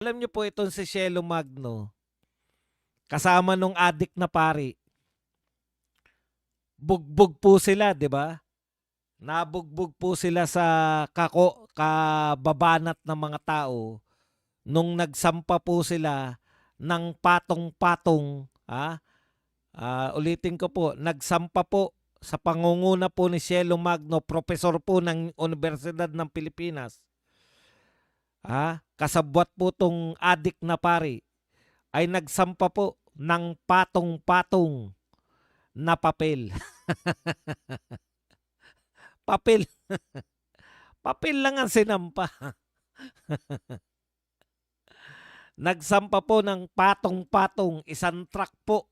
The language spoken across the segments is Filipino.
Alam niyo po itong si Cielo Magno, kasama nung adik na pari, bugbog po sila, 'di ba? Nabugbog po sila sa kababanat ng mga tao nung nagsampa po sila ng patong-patong, ulitin ko po, nagsampa po sa pangunguna po ni Cielo Magno, profesor po ng Universidad ng Pilipinas. Kasabwat po tong adik na pari ay nagsampa po ng patong-patong na papel. Papel. Papel lang ang sinampa. Nagsampa po ng patong-patong, isang truck po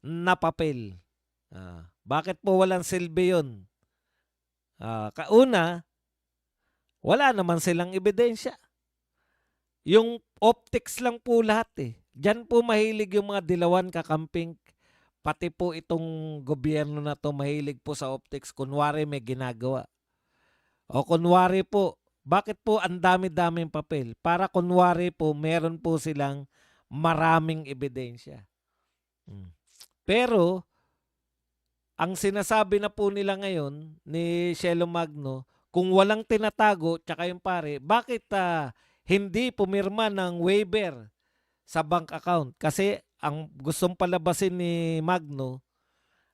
na papel. Bakit po walang silbi yun? Kauna, wala naman silang ebidensya. Yung optics lang po lahat eh. Diyan po mahilig yung mga dilawan kakamping. Pati po itong gobyerno na to mahilig po sa optics. Kunwari may ginagawa. O kunwari po, bakit po ang dami-daming papel? Para kunwari po, meron po silang maraming ebidensya. Pero, ang sinasabi na po nila ngayon ni Cielo Magno, kung walang tinatago, tsaka yung pare, bakit hindi pumirma ng waiver sa bank account? Kasi ang gustong palabasin ni Magno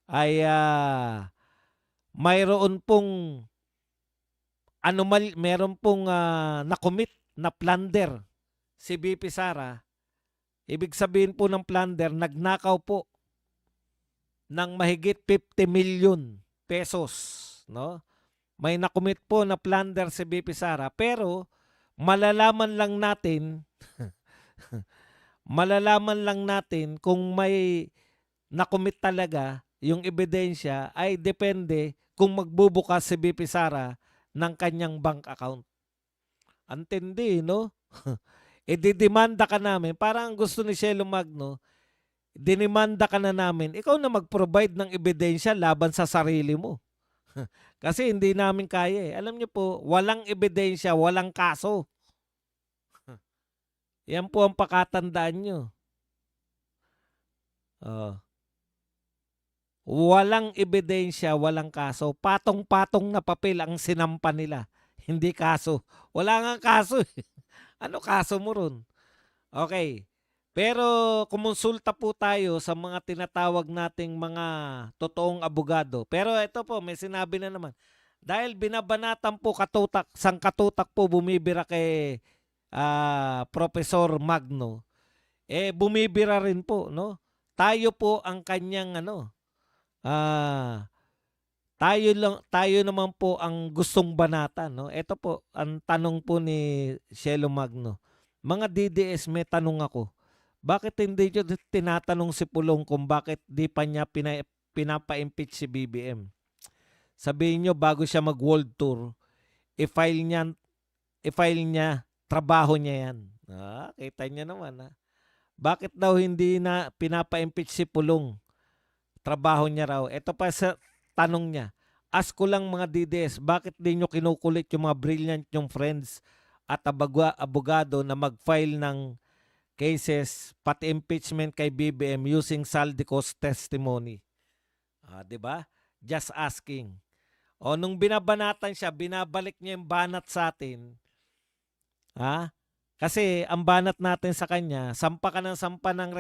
ay mayroon pong meron pong nakomit na plunder si BP Sara. Ibig sabihin po ng plunder, nagnakaw po ng mahigit 50 million pesos, no? May nakomit po na plunder si BP Sara, pero malalaman lang natin kung may nakomit talaga, yung ebidensya ay depende kung magbubukas si BP Sara ng kanyang bank account. Antindi, no? Ididemanda ka namin. Parang ang gusto ni Cielo Magno, dinimanda ka na namin, ikaw na mag-provide ng ebidensya laban sa sarili mo. Kasi hindi namin kaya eh. Alam niyo po, walang ebidensya, walang kaso. Yan po ang pakatandaan nyo. Walang ebidensya, walang kaso. Patong-patong na papel ang sinampa nila. Hindi kaso. Wala nga kaso. Ano kaso mo ron? Okay. Pero kumonsulta po tayo sa mga tinatawag nating mga totoong abogado. Pero ito po, may sinabi na naman. Dahil binabanatan po sangkatutak po bumibira kay Professor Magno, bumibira rin po, no? Tayo po ang kanyang tayo naman po ang gustong banatan, no? Ito po ang tanong po ni Cielo Magno. Mga DDS, may tanong ako. Bakit hindi nyo tinatanong si Pulong kung bakit di pa niya pinapa-impeach si BBM? Sabihin nyo bago siya mag-world tour, i-file niya, trabaho niya yan. Kita niya naman. Bakit daw hindi na pinapa-impeach si Pulong? Trabaho niya raw. Ito pa sa tanong niya. Ask ko lang mga DDS, bakit di nyo kinukulit yung mga brilliant yung friends at abogado na mag-file ng cases, pati impeachment kay BBM using Saldico's testimony? 'Di ba? Just asking. Nung binabanatan siya, binabalik niya yung banat sa atin. Kasi ang banat natin sa kanya, sampa ka ng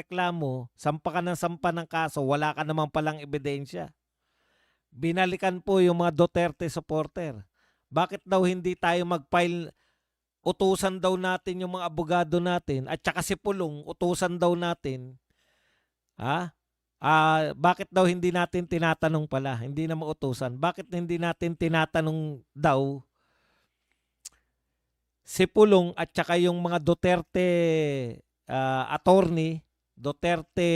reklamo, sampa ka ng kaso, wala ka naman palang ebidensya. Binalikan po yung mga Duterte supporter. Bakit daw hindi tayo mag-file? Utusan daw natin yung mga abogado natin at saka si Pulong, utusan daw natin. Bakit daw hindi natin tinatanong pala? Hindi na mautusan. Bakit hindi natin tinatanong daw si Pulong at saka yung mga Duterte attorney, Duterte,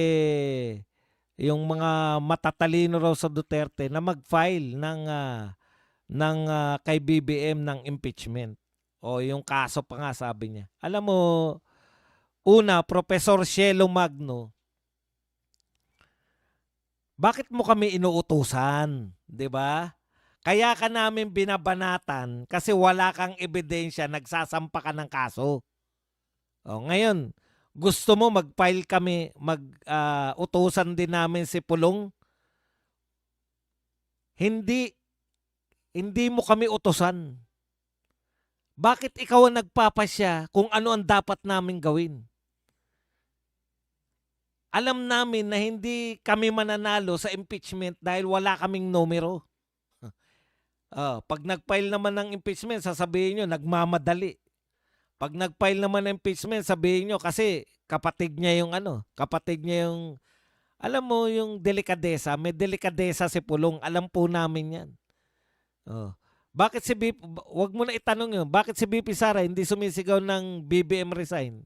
yung mga matatalino raw sa Duterte na mag-file ng kay BBM ng impeachment. O yung kaso pa nga sabi niya. Alam mo, una, Professor Cielo Magno, bakit mo kami inuutusan? 'Di ba? Kaya ka namin binabanatan kasi wala kang ebidensya, nagsasampa ka ng kaso. Ngayon, gusto mo mag-file kami, utusan din namin si Pulong? Hindi, hindi mo kami utusan. Bakit ikaw ang nagpapasya kung ano ang dapat namin gawin? Alam namin na hindi kami mananalo sa impeachment dahil wala kaming numero. Pag nag-file naman ng impeachment, sasabihin nyo, nagmamadali. Pag nag-file naman ng impeachment, sabihin nyo, kasi kapatid niya yung alam mo yung delikadesa, may delikadesa si Pulong, alam po namin yan. Bakit si BP, wag mo na itanong yun, bakit si BP Sara hindi sumisigaw ng BBM resign?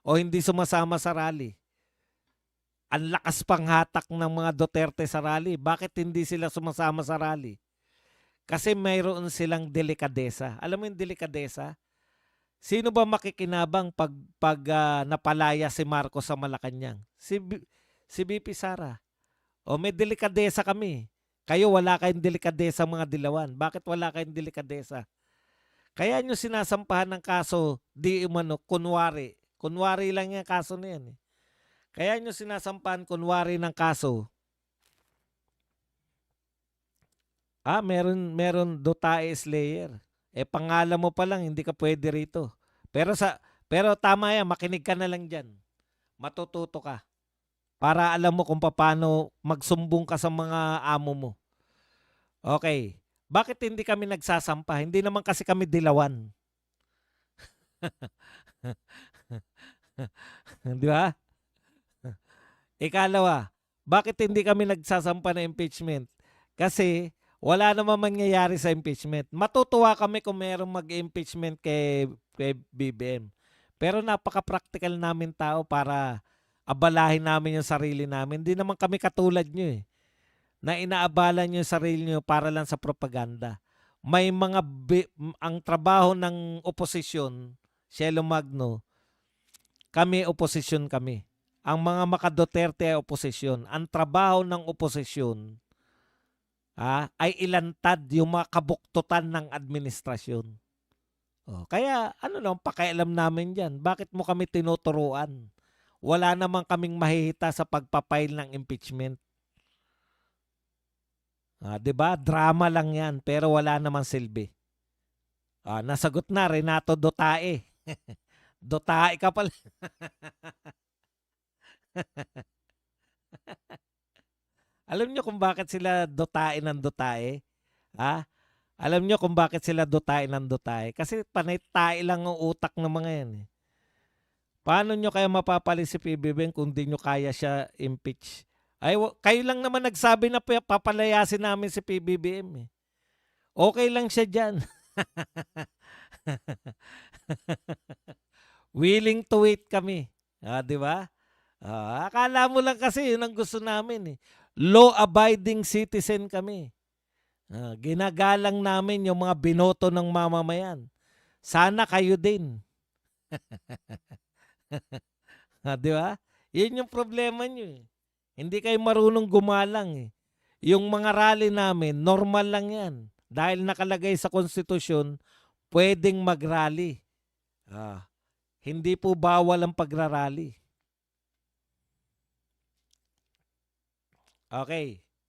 O hindi sumasama sa rally? Ang lakas pang hatak ng mga Duterte sa rally. Bakit hindi sila sumasama sa rally? Kasi mayroon silang delikadesa. Alam mo yung delikadesa? Sino ba makikinabang pag napalaya si Marcos sa Malacanang? Si BP Sara. May delikadesa kami. Kayo wala kayong delikadesa mga dilawan. Bakit wala kayong delikadesa? Kaya nyo sinasampahan ng kaso, di umano, kunwari. Kunwari lang yung kaso na yan. Kaya nyo sinasampahan kunwari ng kaso. Meron Dutae Slayer. Pangalan mo pa lang, hindi ka pwede rito. Pero tama yan, makinig ka na lang dyan. Matututo ka. Para alam mo kung paano magsumbong ka sa mga amo mo. Okay. Bakit hindi kami nagsasampa? Hindi naman kasi kami dilawan. Di ba? Ikalawa, bakit hindi kami nagsasampa ng impeachment? Kasi wala namang mangyayari sa impeachment. Matutuwa kami kung mayroong mag-impeachment kay BBM. Pero napaka-practical namin tao para abalahin namin yung sarili namin. Hindi naman kami katulad nyo na inaabala nyo yung sarili nyo para lang sa propaganda. May ang trabaho ng oposisyon, Shelo Magno, kami oposisyon kami. Ang mga maka-Duterte ay oposisyon. Ang trabaho ng oposisyon ay ilantad yung mga kabuktutan ng administrasyon. Kaya ano lang, pakialam namin dyan. Bakit mo kami tinuturuan? Wala namang kaming mahihita sa pagpapail ng impeachment. Diba? Drama lang yan, pero wala namang silbi. Nasagot na, Renato Dutae. Dutae ka pala. Alam nyo kung bakit sila Dutae ng Dutae? Alam nyo kung bakit sila Dutae ng Dutae? Kasi panay-tae lang ang utak ng mga yan. Paano nyo kaya mapapali si PBBM kung di nyo kaya siya impeach? Kayo lang naman nagsabi na papalayasin namin si PBBM. Okay lang siya dyan. Willing to wait kami. Di ba? Akala mo lang kasi yun ang gusto namin. Law-abiding citizen kami. Ginagalang namin yung mga binoto ng mamamayan. Sana kayo din. Di ba? Yun yung problema nyo. Hindi kayo marunong gumalang. Yung mga rally namin, normal lang yan. Dahil nakalagay sa konstitusyon, pwedeng mag-rally. Hindi po bawal ang pagrarally. Okay.